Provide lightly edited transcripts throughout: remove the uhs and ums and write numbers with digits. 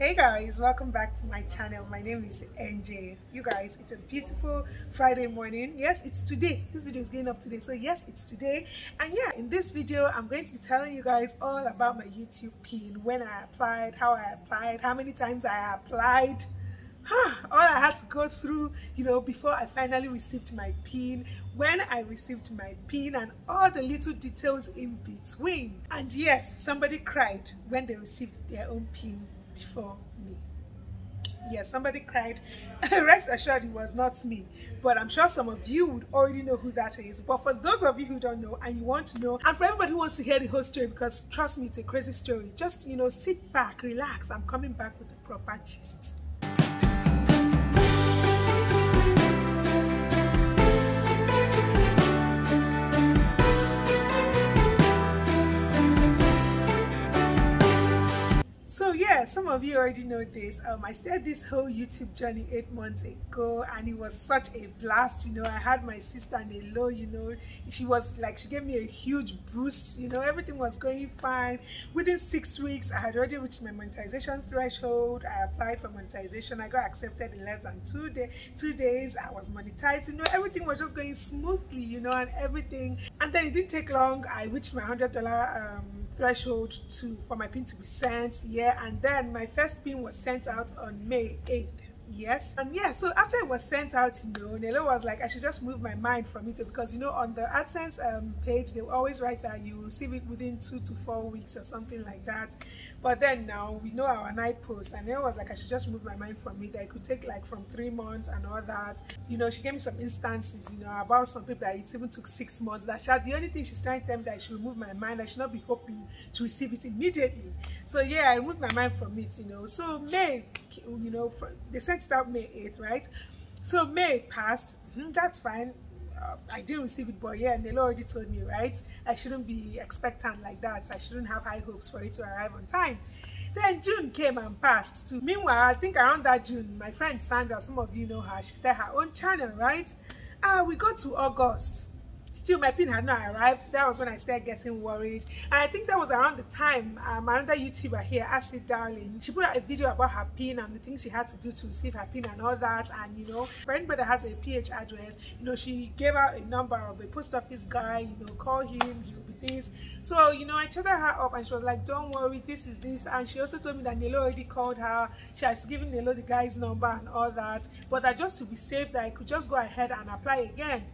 Hey guys, welcome back to my channel. My name is NJ. You guys, it's a beautiful Friday morning. Yes, it's today. This video is going up today, so yes, it's today. And yeah, in this video I'm going to be telling you guys all about my YouTube pin, when I applied, how I applied, how many times I applied, all I had to go through, before I finally received my pin, when I received my pin, and all the little details in between. And yes, somebody cried when they received their own pin before me. Yes, somebody cried. Rest assured it was not me, but I'm sure some of you would already know who that is. But for those of you who don't know and you want to know, and for everybody who wants to hear the whole story, because trust me, it's a crazy story, just sit back, relax. I'm coming back with the proper gist. So yeah, some of you already know this. I started this whole YouTube journey 8 months ago, and it was such a blast. I had my sister Nelo. She gave me a huge boost. Everything was going fine. Within 6 weeks, I had already reached my monetization threshold. I applied for monetization. I got accepted in less than 2 days. I was monetized. Everything was just going smoothly. And everything. And then it didn't take long. I reached my $100 threshold for my pin to be sent. And then my first pin was sent out on May 8th. Yes, and yeah, so after it was sent out, Nelo was like, I should just move my mind from it, because on the Adsense page, they always write that you receive it within 2 to 4 weeks or something like that. But then now we know our night post, and Nelo was like, I should just move my mind from it. That it could take like from 3 months and all that. She gave me some instances, about some people that it even took 6 months. The only thing she's trying to tell me that I should remove my mind. I should not be hoping to receive it immediately. So yeah, I removed my mind from it. So May, they sent it out May 8th, right? So May passed. That's fine. I didn't receive it, but yeah, Nelo already told me, right? I shouldn't be expectant like that. I shouldn't have high hopes for it to arrive on time. Then June came and passed too. Meanwhile, I think around that June, my friend Sandra, some of you know her, she started her own channel, right? We got to August. Still, my pin had not arrived. That was when I started getting worried. And I think that was around the time another YouTuber here, Darling, she put out a video about her pin and the things she had to do to receive her pin and all that. And for anybody that has a PH address, she gave out a number of a post office guy, call him, he'll be this. So, I chatted her up and she was like, don't worry, this is this. And she also told me that Nelo already called her. She has given Nelo the guy's number and all that. But that just to be safe, that I could just go ahead and apply again.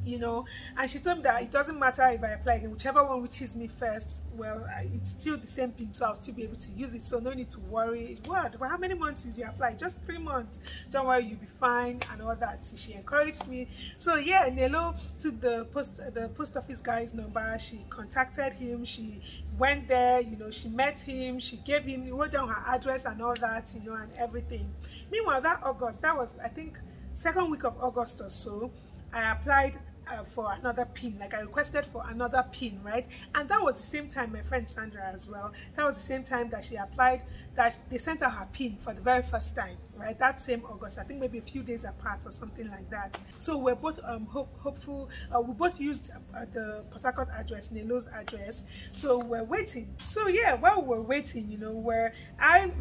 And she told me that it doesn't matter if I apply again, whichever one reaches me first, well, it's still the same pin, so I'll still be able to use it, so no need to worry. What? Well, how many months since you apply? Just 3 months. Don't worry, you'll be fine and all that. So she encouraged me. So yeah, Nelo took the post office guy's number. She contacted him. She went there. She met him. She gave him. He wrote down her address and all that. And everything. Meanwhile, that August, that was I think 2nd week of August or so, I applied for another pin. Like, I requested for another pin, right? And that was the same time my friend Sandra as well, that was the same time that she applied, that they sent her pin for the very first time, right? That same August, I think maybe a few days apart or something like that. So we're both hopeful. We both used the Port Harcourt address, Nelo's address. So we're waiting. So yeah, while we're waiting,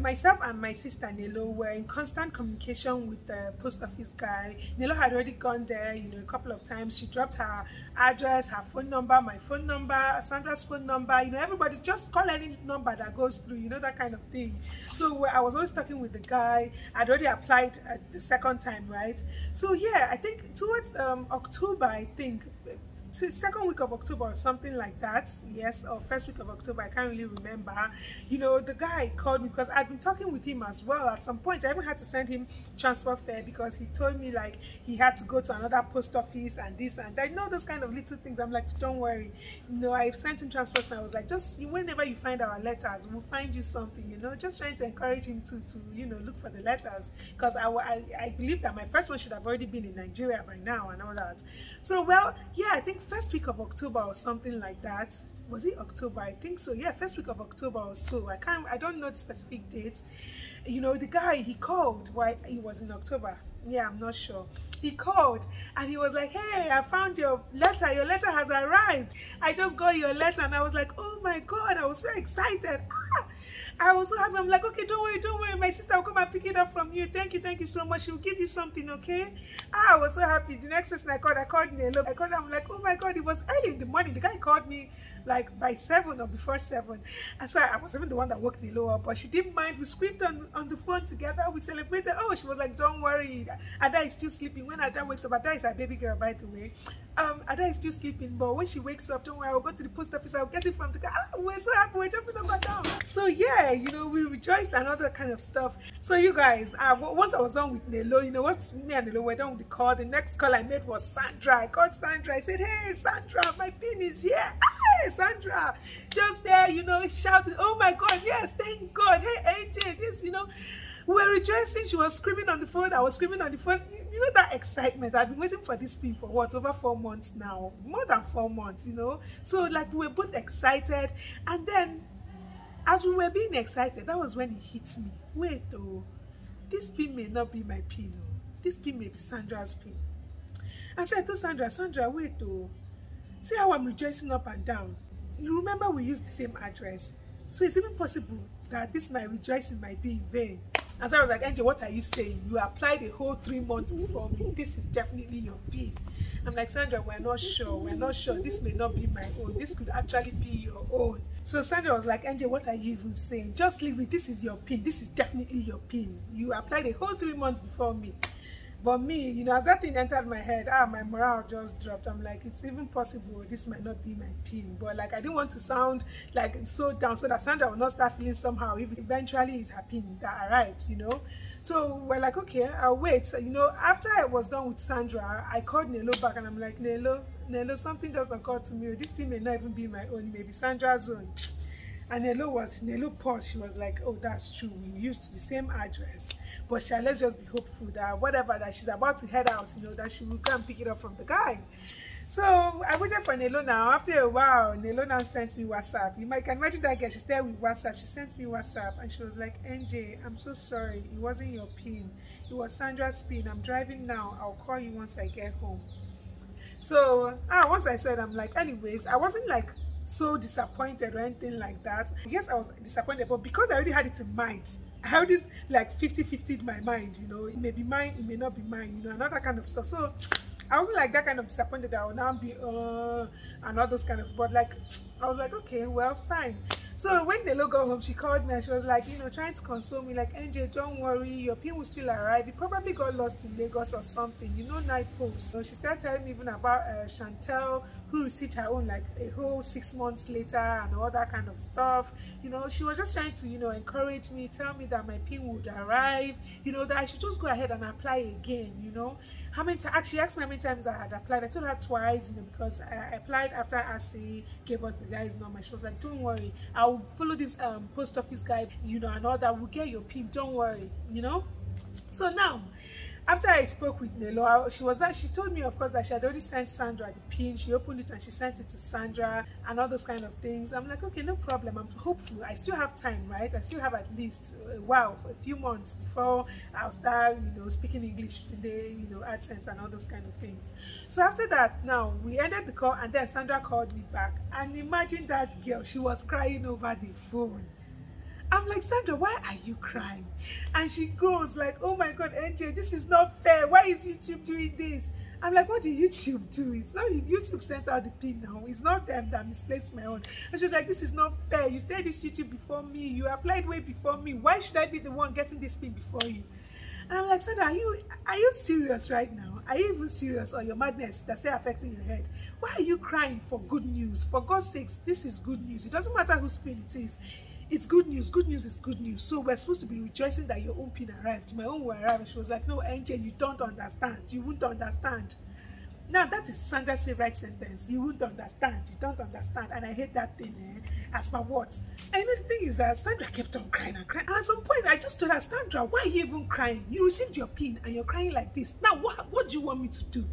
myself and my sister Nelo were in constant communication with the post office guy. Nelo had already gone there, a couple of times. She dropped her address, her phone number, my phone number, Sandra's phone number. Everybody's just call any number that goes through, that kind of thing. So I was always talking with the guy. I'd already applied the 2nd time, right? So yeah, I think towards October, I think 2nd week of October or something like that, yes, or 1st week of October, I can't really remember. The guy called me because I'd been talking with him as well. At some point I even had to send him transfer fare because he told me like he had to go to another post office and this and that, those kind of little things. I'm like, don't worry, I've sent him transfer fare. I was like, just whenever you find our letters, we'll find you something, just trying to encourage him to look for the letters, because I believe that my first one should have already been in Nigeria by now and all that. So well, yeah, I think 1st week of October or something like that. Was it October? I think so. Yeah, 1st week of October or so. I don't know the specific dates. The guy, he called. Why he was in October? Yeah, I'm not sure. He called and he was like, hey, I found your letter. Your letter has arrived. I just got your letter. And I was like, oh my God, I was so excited. I was so happy. I'm like, okay, don't worry. My sister will come and pick it up from you. Thank you so much. She will give you something, okay? I was so happy. The next person I called Nelo. I called her. I'm like, oh my God, it was early in the morning. The guy called me like by 7 or before 7. And so I was even the one that woke Nelo up, but she didn't mind. We screamed on the phone together. We celebrated. Oh, she was like, don't worry. Ada is still sleeping. When Ada wakes up, Ada is our baby girl, by the way. Ada is still sleeping, but when she wakes up, don't worry, I'll go to the post office, I'll get it from the car. We're so happy, we're jumping up and down. So yeah, you know, we rejoiced and other kind of stuff. So you guys, once I was done with Nelo, you know, once me and Nelo were done with the call, the next call I made was Sandra. I called Sandra. I said, hey Sandra, my pin is here. Hey Sandra, just there, you know, shouting, oh my God, yes, thank God. Hey AJ, this, you know, we were rejoicing. She was screaming on the phone. I was screaming on the phone. You know, that excitement. I've been waiting for this pin for what, over 4 months now, more than 4 months, you know. So like we were both excited, and then as we were being excited, that was when it hit me. Wait, oh, this pin may not be my pin. Oh, this pin may be Sandra's pin. And so I told Sandra, wait, oh, see how I'm rejoicing up and down. You remember we used the same address, so it's even possible that this my rejoicing might be in vain. And so I was like, Angel, what are you saying? You applied a whole 3 months before me. This is definitely your pin. I'm like, Sandra, we're not sure. This may not be my own. This could actually be your own. So Sandra was like, Angel, what are you even saying? Just leave it. This is your pin. This is definitely your pin. You applied a whole 3 months before me. But me, you know, as that thing entered my head, my morale just dropped. I'm like, it's even possible this might not be my pin. But like, I didn't want to sound like so down, so that Sandra will not start feeling somehow if eventually it's her pin that arrived, you know. So we're like, okay, I'll wait. So, you know, after I was done with Sandra, I called Nelo back and I'm like, Nelo, something just occurred to me. This pin may not even be my own, maybe Sandra's own. And Nelo paused. She was like, oh, that's true. We used the same address. But let's just be hopeful that whatever that she's about to head out, you know, that she will come pick it up from the guy. So I waited for Nelo now. After a while, Nelo now sent me WhatsApp. You can imagine that girl. She's there with WhatsApp. She sent me WhatsApp and she was like, NJ, I'm so sorry. It wasn't your pin. It was Sandra's pin. I'm driving now. I'll call you once I get home. So once I said, I'm like, anyways, I wasn't like so disappointed or anything like that. Yes, I was disappointed, but because I already had it in mind, I had this like 50-50 in my mind, you know, it may be mine, it may not be mine, you know, and all that kind of stuff. So I wasn't like that kind of disappointed that I will now be and all those kind of, but like I was like, okay, well, fine. So when Nelo got home, she called me and she was like, you know, trying to console me, like, NJ, don't worry, your pin will still arrive. It probably got lost in Lagos or something, you know, night post. So she started telling me even about Chantel, who received her own like a whole 6 months later and all that kind of stuff. You know, she was just trying to, you know, encourage me, tell me that my pin would arrive, you know, that I should just go ahead and apply again, you know. How many times? She asked me how many times I had applied. I told her twice, you know, because I applied after RC gave us the guy's number. She was like, don't worry, I'll follow this post office guide, you know, and all that. We'll get your pin, don't worry, you know. So now, after I spoke with Nelo, she told me, of course, that she had already sent Sandra the pin. She opened it and she sent it to Sandra and all those kind of things. I'm like, okay, no problem. I'm hopeful. I still have time, right? I still have at least for a few months before I'll start, you know, speaking English today, you know, Adsense and all those kind of things. So after that, now we ended the call and then Sandra called me back. And imagine that girl, she was crying over the phone. I'm like, Sandra, why are you crying? And she goes like, oh my God, NJ, this is not fair. Why is YouTube doing this? I'm like, what did YouTube do? It's not YouTube sent out the pin now. It's not them that misplaced my own. And she's like, this is not fair. You started this YouTube before me. You applied way before me. Why should I be the one getting this pin before you? And I'm like, Sandra, are you serious right now? Are you even serious, or your madness that's still affecting your head? Why are you crying for good news? For God's sakes, this is good news. It doesn't matter whose pin it is. It's good news. Good news is good news. So we're supposed to be rejoicing that your own pin arrived. My own will arrive. And she was like, no, NJ, you don't understand. You won't understand. Now, that is Sandra's favorite sentence. You won't understand. You don't understand. And I hate that thing, as for what? And you know, the thing is that Sandra kept on crying and crying. And at some point, I just told her, Sandra, why are you even crying? You received your pin and you're crying like this. Now, what do you want me to do?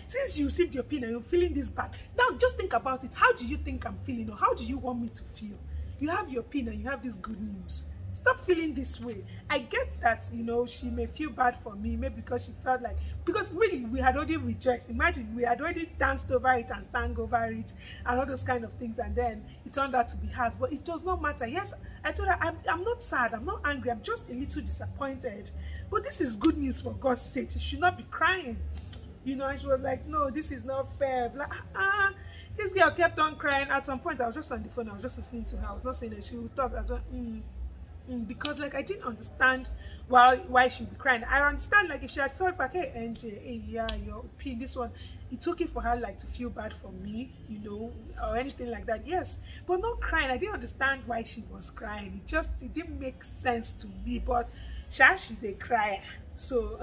Since you received your pin and you're feeling this bad, now just think about it. How do you think I'm feeling, or how do you want me to feel? You have your pin and you have this good news. Stop feeling this way. I get that, you know, she may feel bad for me, maybe because she felt like, because really we had already rejoiced. Imagine, we had already danced over it and sang over it and all those kind of things, and then it turned out to be hers. But it does not matter. Yes, I told her, I'm not sad, I'm not angry, I'm just a little disappointed. But this is good news, for God's sake. You should not be crying. You know, and she was like, no, this is not fair. Like, this girl kept on crying. At some point, I was just on the phone, I was just listening to her. I was not saying that. She would talk. I was like, because like I didn't understand why she'd be crying. I understand, like, if she had felt back, hey NJ, hey, yeah, your pin, this one, it's okay for her like to feel bad for me, you know, or anything like that, yes, but not crying. I didn't understand why she was crying. It didn't make sense to me. But she's a crier. So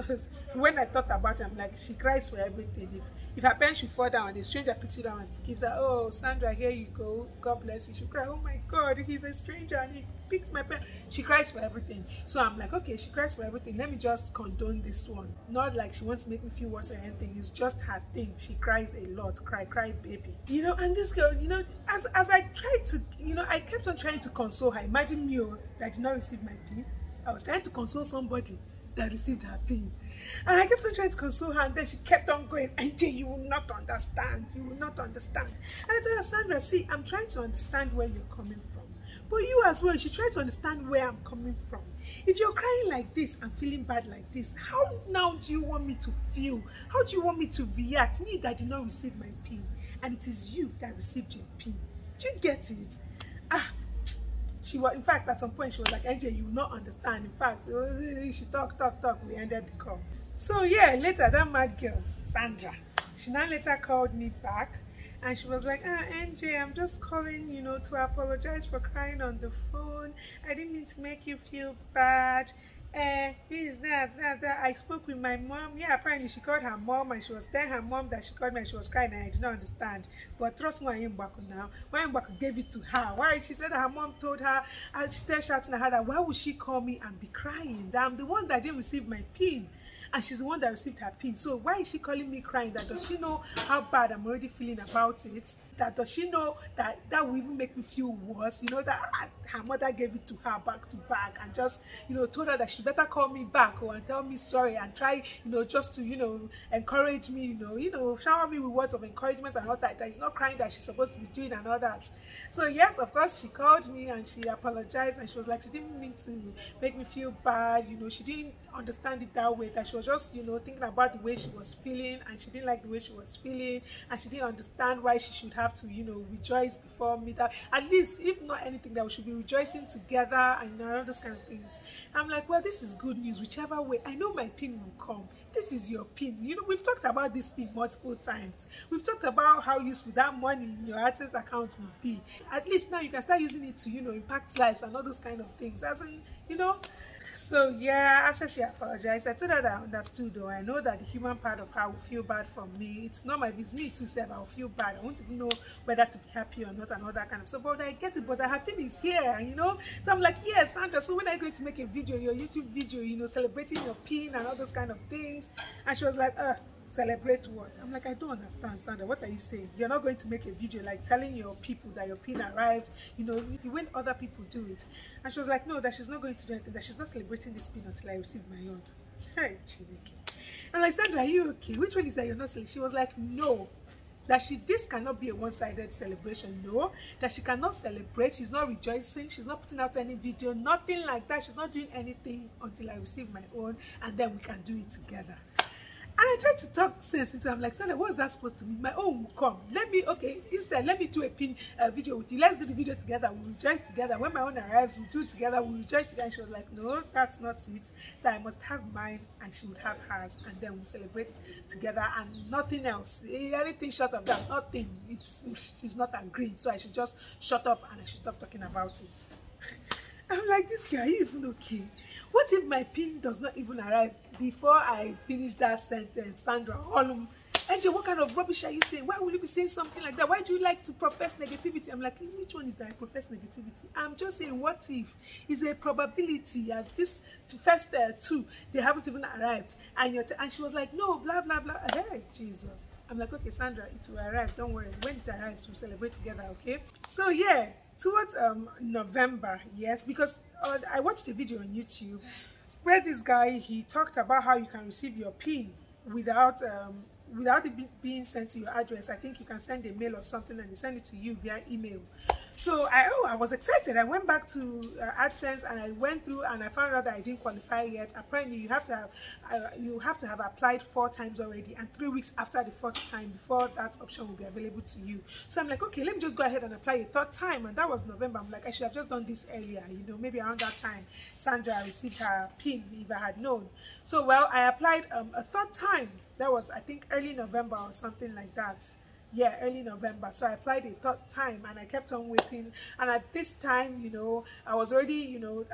when I thought about it, I'm like, she cries for everything. If her pen should fall down, a stranger picks it down and gives her, oh Sandra, here you go, God bless you. She cry, oh my God, he's a stranger and he picks my pen. She cries for everything. So I'm like, okay, she cries for everything, let me just condone this one. Not like she wants to make me feel worse or anything. It's just her thing. She cries a lot. Cry baby, you know. And this girl, you know, as I tried to, you know, I kept on trying to console her. Imagine me, that did not receive my pin. I was trying to console somebody that received her pin, and I kept on trying to console her, and then she kept on going, Auntie, you will not understand, you will not understand. And I told her, Sandra, see, I'm trying to understand where you're coming from, but you as well, you should try to understand where I'm coming from. If you're crying like this and feeling bad like this, how now do you want me to feel? How do you want me to react? Me that did not receive my pin, and it is you that received your pin. Do you get it? She was, in fact, at some point she was like, AJ, you will not understand. In fact, she talk. We ended the call. So yeah, later that mad girl, Sandra, she now later called me back, and she was like, NJ, I'm just calling, you know, to apologize for crying on the phone. I didn't mean to make you feel bad. This, that. I spoke with my mom. Yeah, apparently she called her mom, and she was telling her mom that she called me and she was crying, and I did not understand. But trust me, now. Why gave it to her? Why? She said that her mom told her, and she started shouting at her that why would she call me and be crying? That I'm the one that didn't receive my pin, and she's the one that received her pin. So why is she calling me crying? That does she know how bad I'm already feeling about it? That does she know that will even make me feel worse? You know, that her mother gave it to her back to back and just, you know, told her that she better call me back and tell me sorry and try, you know, just to, you know, encourage me, you know, shower me with words of encouragement and all that. That is not crying that she's supposed to be doing and all that. So yes, of course, she called me and she apologized, and she was like, she didn't mean to make me feel bad, you know, she didn't understand it that way, that she was just, you know, thinking about the way she was feeling, and she didn't like the way she was feeling, and she didn't understand why she should have to, you know, rejoice before me. That at least, if not anything, that we should be rejoicing together and all those kind of things. I'm like, well, this is good news. Whichever way, I know my pin will come. This is your pin. You know, we've talked about this pin multiple times. We've talked about how useful that money in your Adsense account will be. At least now you can start using it to, you know, impact lives and all those kind of things. As in, you know. So yeah, after she apologized, I told her that I understood, though. I know that the human part of her will feel bad for me. It's not my business. Me too, self, I'll feel bad. I won't even know whether to be happy or not and all that kind of stuff. But I get it, but the happiness is here, you know. So I'm like, yes, Sandra, so when are you going to make a video, your YouTube video, you know, celebrating your pin and all those kind of things? And she was like, celebrate what? I'm like, I don't understand, Sandra. What are you saying? You're not going to make a video like telling your people that your pin arrived, you know, the way other people do it. And she was like, no, that she's not going to do anything, that she's not celebrating this pin until I receive my own. Hey, Chineke. I'm like, Sandra, are you okay? Which one is that you're not celebrating? She was like, no, that this cannot be a one-sided celebration. No, that she cannot celebrate. She's not rejoicing. She's not putting out any video, nothing like that. She's not doing anything until I receive my own, and then we can do it together. And I tried to talk sense into her. I'm like, Sandra, what's that supposed to mean? My own will come. Instead, let me do a pin video with you. Let's do the video together. We'll rejoice together. When my own arrives, we'll do it together. We'll rejoice together. And she was like, no, that's not it. That I must have mine and she would have hers. And then we'll celebrate together and nothing else. Anything short of that, nothing. She's not agreeing. So I should just shut up and I should stop talking about it. I'm like, this guy, are you even okay? What if my pin does not even arrive before I finish that sentence? Sandra, Angel, what kind of rubbish are you saying? Why would you be saying something like that? Why do you like to profess negativity? I'm like, which one is that I profess negativity? I'm just saying, what if? It's a probability, as this first two, they haven't even arrived. And she was like, no, blah, blah, blah. Hey, Jesus. I'm like, okay, Sandra, it will arrive. Don't worry. When it arrives, we'll celebrate together, okay? So, yeah. towards November, yes, because I watched a video on YouTube where this guy, he talked about how you can receive your pin without without it being sent to your address. I think you can send a mail or something and they send it to you via email. So I was excited. I went back to Adsense and I went through and I found out that I didn't qualify yet. Apparently you have to have applied 4 times already, and 3 weeks after the 4th time before that option will be available to you. So I'm like, okay, let me just go ahead and apply a 3rd time, and that was November. I'm like, I should have just done this earlier, you know, maybe around that time Sandra received her pin if I had known. So well, I applied a 3rd time. That was, I think, early November or something like that. Yeah, early November. So I applied a 3rd time and I kept on waiting. And at this time, you know, I was already, you know,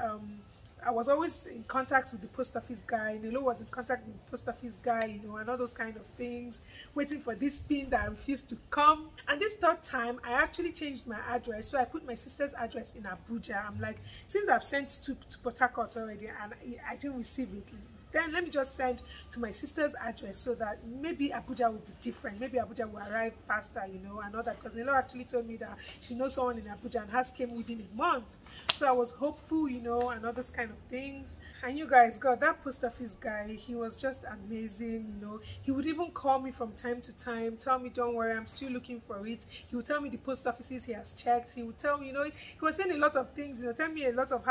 I was always in contact with the post office guy. Nelo was in contact with the post office guy, you know, and all those kind of things, waiting for this pin that refused to come. And this 3rd time, I actually changed my address. So I put my sister's address in Abuja. I'm like, since I've sent to Port Harcourt already and I didn't receive it, then let me just send to my sister's address so that maybe Abuja will be different. Maybe Abuja will arrive faster, you know, and all that. Because Nelo actually told me that she knows someone in Abuja and has came within a month. So I was hopeful, you know, and all those kind of things. And you guys, God, that post office guy, he was just amazing, you know. He would even call me from time to time, tell me, don't worry, I'm still looking for it. He would tell me the post offices he has checked. He would tell me, you know, he was saying a lot of things, you know, tell me a lot of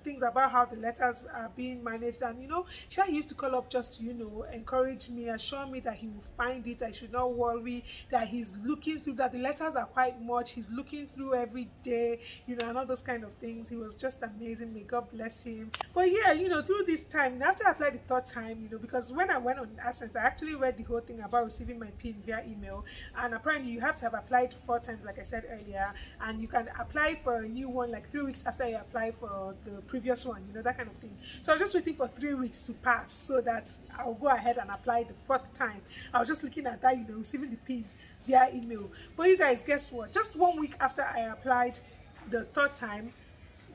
things about how the letters are being managed. And, you know, he used to call up just to, you know, encourage me, assure me that he will find it, I should not worry, that he's looking through, that the letters are quite much, he's looking through every day, you know, and all those kind of things. He was just amazing. May God bless him. But yeah, you know, through this time, after I applied the 3rd time, you know, because when I went on Adsense, I actually read the whole thing about receiving my pin via email, and apparently you have to have applied 4 times, like I said earlier, and you can apply for a new one like 3 weeks after you apply for the previous one, you know, that kind of thing. So I was just waiting for 3 weeks to pass so that I'll go ahead and apply the 4th time. I was just looking at that, you know, receiving the pin via email. But you guys, guess what? Just 1 week after I applied the 3rd time,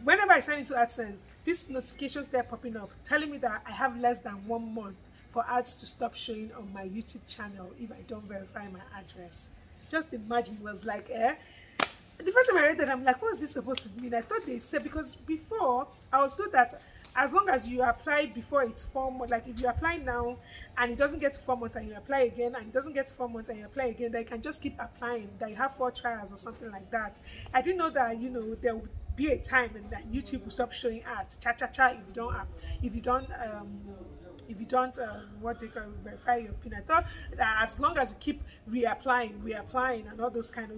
whenever I sign into Adsense, this notification started popping up telling me that I have less than 1 month for ads to stop showing on my YouTube channel if I don't verify my address. Just imagine, it was like, the first time I read that, I'm like, what is this supposed to mean? I thought they said, because before I was told that as long as you apply before it's 4 months, like if you apply now and it doesn't get to 4 months and you apply again and it doesn't get to 4 months and you apply again, that you can just keep applying, that you have 4 trials or something like that. I didn't know that, you know, there would be a time and that YouTube will stop showing ads, if you don't what they call verify your pin. I thought that as long as you keep reapplying and all those kind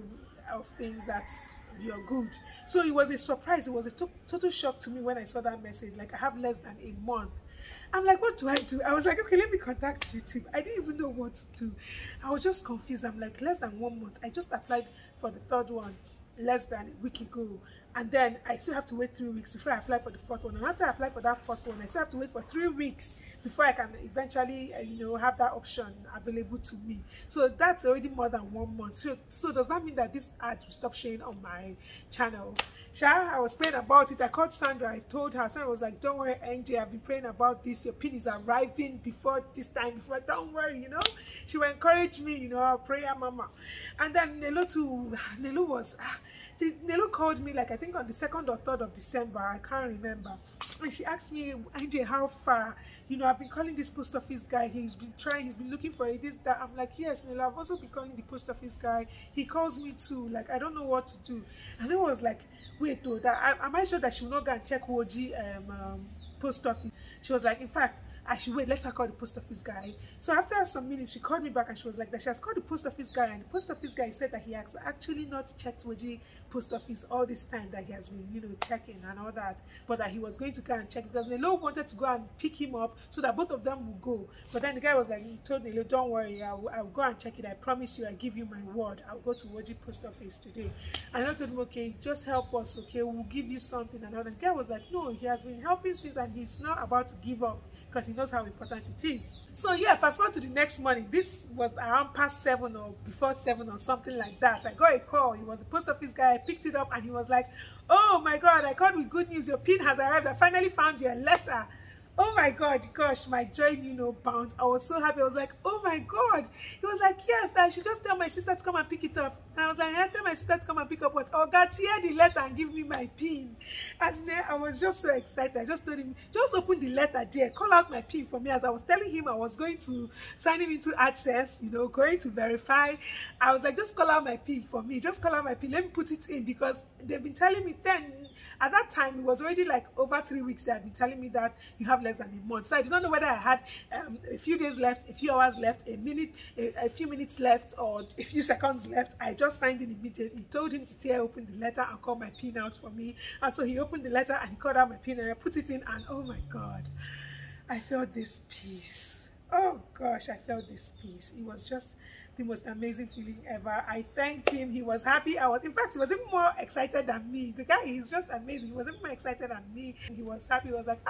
of things, that's you're good. So it was a surprise. It was a total shock to me when I saw that message, like I have less than a month. I'm like, what do I do? I was like, okay, let me contact YouTube. I didn't even know what to do. I was just confused. I'm like, less than 1 month. I just applied for the 3rd one less than a week ago, and then I still have to wait 3 weeks before I apply for the 4th one. And after I apply for that 4th one, I still have to wait for 3 weeks before I can eventually you know, have that option available to me. So that's already more than 1 month. So does that mean that this ad will stop showing on my channel? I was praying about it. I called Sandra. I told her. Sandra was like, don't worry, NJ, I've been praying about this. Your pin is arriving before this time, before, don't worry, you know. She will encourage me, you know, our prayer mama. And then Nelo called me, like I think on the 2nd or 3rd of December, I can't remember, and she asked me, NJ, how far? You know, I've been calling this post office guy. He's been trying, he's been looking for it, this, that. I'm like, yes, Nelo, I've also been calling the post office guy. He calls me too. Like, I don't know what to do. And it was like, wait, though, that am I sure that she will not go and check Woji post office? She was like, in fact, I should wait, let her call the post office guy. So after some minutes, she called me back and she was like that she has called the post office guy, and the post office guy said that he has actually not checked Woji post office all this time that he has been, you know, checking and all that, but that he was going to go and check because Nelo wanted to go and pick him up so that both of them would go. But then the guy was like, he told Nelo, don't worry, I'll go and check it. I promise you, I give you my word. I'll go to Woji post office today. And I told him, okay, just help us, okay, we'll give you something. And all that. The guy was like, no, he has been helping since and he's not about to give up because he knows how important it is. So yeah, fast forward to the next morning. This was around past 7 or before 7 or something like that. I got a call. He was the post office guy. I picked it up and he was like, oh my God, I called with good news. Your pin has arrived. I finally found your letter. Oh my god, gosh, my joy knew no bounds. I was so happy. I was like, oh my god. He was like, yes, that I should just tell my sister to come and pick it up. And I was like, yeah, tell my sister to come and pick up what? Oh god, tear the letter and give me my pin. As there, I was just so excited. I just told him, just open the letter there, call out my pin for me. As I was telling him I was going to sign in into Adsense, you know, going to verify. I was like, just call out my pin for me. Just call out my pin. Let me put it in, because they've been telling me then. At that time, it was already like over 3 weeks they had been telling me that you have less than a month. So I did not know whether I had a few days left, a few hours left, a few minutes left, or a few seconds left. I just signed in immediately, told him to tear open the letter and call my pin out for me. And so he opened the letter and he called out my pin and I put it in, and oh my God, I felt this peace. Oh gosh, I felt this peace. It was just the most amazing feeling ever. I thanked him. He was happy. In fact, he was even more excited than me. The guy is just amazing. He was even more excited than me. He was happy. He was like,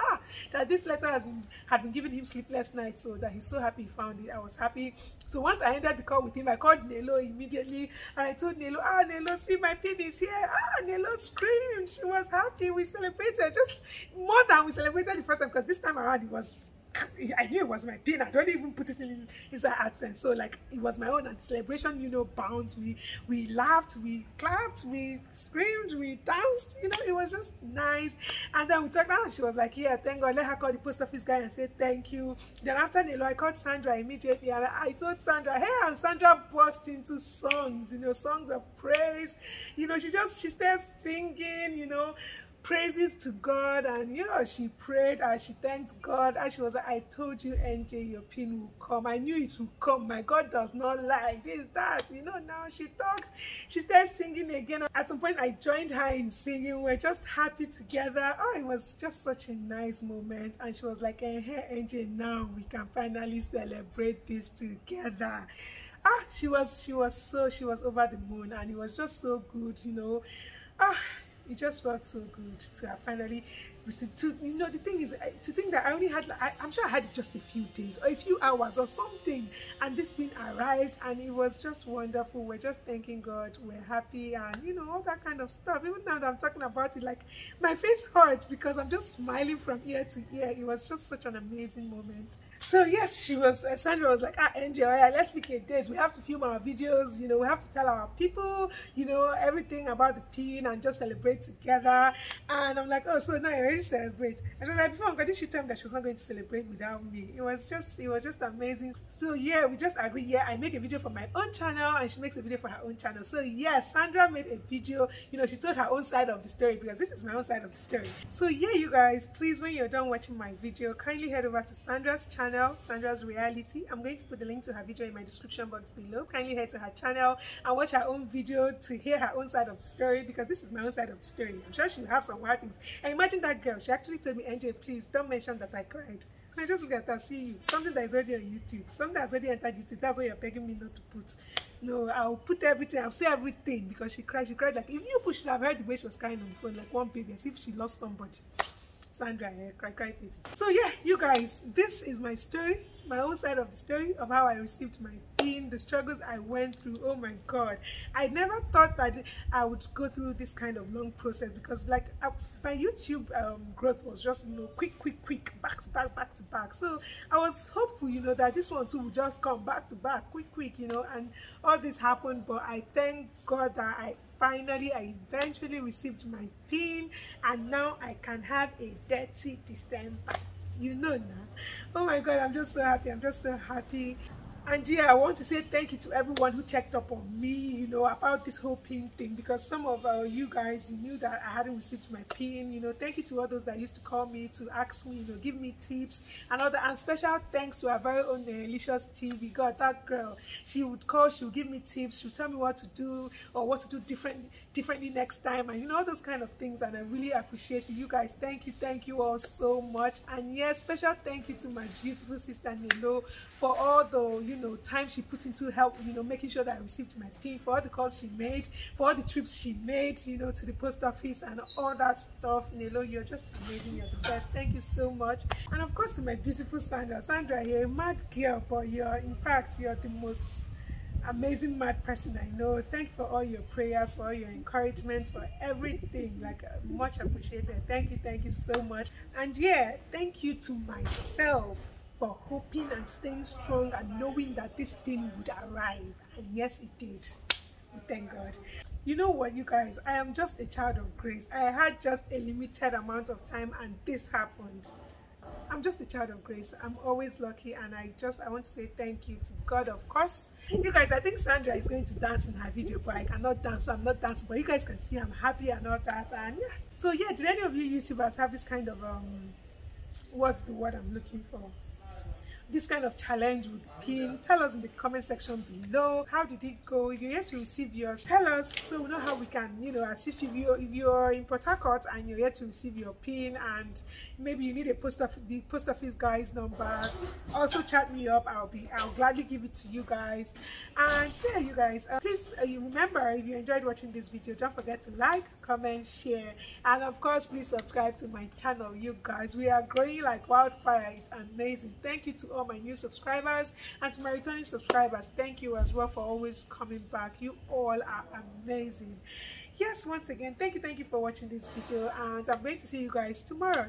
that this letter had been giving him sleepless nights, so that he's so happy he found it. I was happy. So once I ended the call with him, I called Nelo immediately and I told Nelo, Nelo, see, my pin is here. Nelo screamed. She was happy. We celebrated just more than we celebrated the first time, because this time around I knew it was my pin. I don't even put it inside Adsense. So like, it was my own, and celebration, you know, bounds. We laughed, we clapped, we screamed, we danced, you know, it was just nice. And then we talked, and she was like, yeah, thank God, let her call the post office guy and say thank you. Then after Nelo, I called Sandra immediately and I told Sandra, hey, and Sandra burst into songs, you know, songs of praise. You know, she started singing, you know, praises to God, and you know, she prayed and she thanked God, and she was like, I told you, NJ, your pin will come. I knew it will come. My God does not lie. This, that, you know. Now she talks, she started singing again. At some point I joined her in singing. We're just happy together. It was just such a nice moment. And she was like, hey, NJ, now we can finally celebrate this together. She was over the moon, and it was just so good, you know. It just felt so good to have finally received. You know, the thing is, to think that I only had, I'm sure I had just a few days or a few hours or something, and this pin arrived, and it was just wonderful. We're just thanking God, we're happy, and you know, all that kind of stuff. Even now that I'm talking about it, like, my face hurts because I'm just smiling from ear to ear. It was just such an amazing moment. So yes, Sandra was like, NJ, let's pick a date. We have to film our videos, you know, we have to tell our people, you know, everything about the pin and just celebrate together. And I'm like, so now I already celebrate. And then like, before, did she tell me that she was not going to celebrate without me? It was just amazing. So yeah, we just agreed, yeah, I make a video for my own channel and she makes a video for her own channel. So yeah, Sandra made a video, you know, she told her own side of the story, because this is my own side of the story. So yeah, you guys, please, when you're done watching my video, kindly head over to Sandra's channel, Sandra's Reality. I'm going to put the link to her video in my description box below. Kindly head to her channel and watch her own video to hear her own side of the story, because this is my own side of the story. I'm sure she'll have some wild things. And imagine that girl, she actually told me, NJ, please don't mention that I cried. I just look at her, see you. Something that is already on YouTube, something that's already entered YouTube, that's what you're begging me not to put. No, I'll put everything, I'll say everything, because she cried like, if you push her, I've heard the way she was crying on the phone, like one baby, as if she lost somebody. Sandra, cry baby. So yeah, you guys, this is my story, my own side of the story of how I received my pin, the struggles I went through. Oh my God, I never thought that I would go through this kind of long process, because like my YouTube growth was just, you know, quick, back to back. So I was hopeful, you know, that this one too would just come back to back, quick, you know, and all this happened. But I thank God that I eventually received my pin, and now I can have a dirty December, you know now. Oh my God, I'm just so happy. I'm just so happy. And yeah, I want to say thank you to everyone who checked up on me, you know, about this whole pin thing, because some of you guys, you knew that I hadn't received my pin. You know, thank you to all those that used to call me to ask me, you know, give me tips and all that. And special thanks to our very own Licious TV. God, that girl, she would call, she would give me tips, she would tell me what to do or what to do differently next time, and you know, all those kind of things. And I really appreciate you guys. Thank you all so much. And yes, special thank you to my beautiful sister Nelo for all the, you know, time she put into help, you know, making sure that I received my pin, for all the calls she made, for all the trips she made, you know, to the post office and all that stuff. Nelo, you're just amazing. You're the best. Thank you so much. And of course to my beautiful Sandra, you're a mad girl, but in fact you're the most amazing mad person I know. Thank you for all your prayers, for all your encouragement, for everything. Like much appreciated. Thank you so much. And yeah, thank you to myself for hoping and staying strong and knowing that this thing would arrive. And yes, it did. Thank God. You know what, you guys, I am just a child of grace. I had just a limited amount of time and this happened. I'm just a child of grace. I'm always lucky, and I want to say thank you to God, of course. You guys, I think Sandra is going to dance in her video, but I cannot dance, so I'm not dancing. But you guys can see I'm happy and all that. And yeah. So yeah, did any of you YouTubers have this kind of what's the word I'm looking for? This kind of challenge with pin? Tell us in the comment section below. How did it go? If you're here to receive yours, tell us so we know how we can, you know, assist you. If you're in Port Harcourt and you're here to receive your pin, and maybe you need a the post office guy's number, also chat me up. I'll gladly give it to you guys. And yeah, you guys, please you remember, if you enjoyed watching this video, don't forget to like, comment, share, and of course please subscribe to my channel. You guys, we are growing like wildfire. It's amazing. Thank you to all my new subscribers, and to my returning subscribers, thank you as well for always coming back. You all are amazing. Yes, once again, thank you for watching this video, and I'm going to see you guys tomorrow.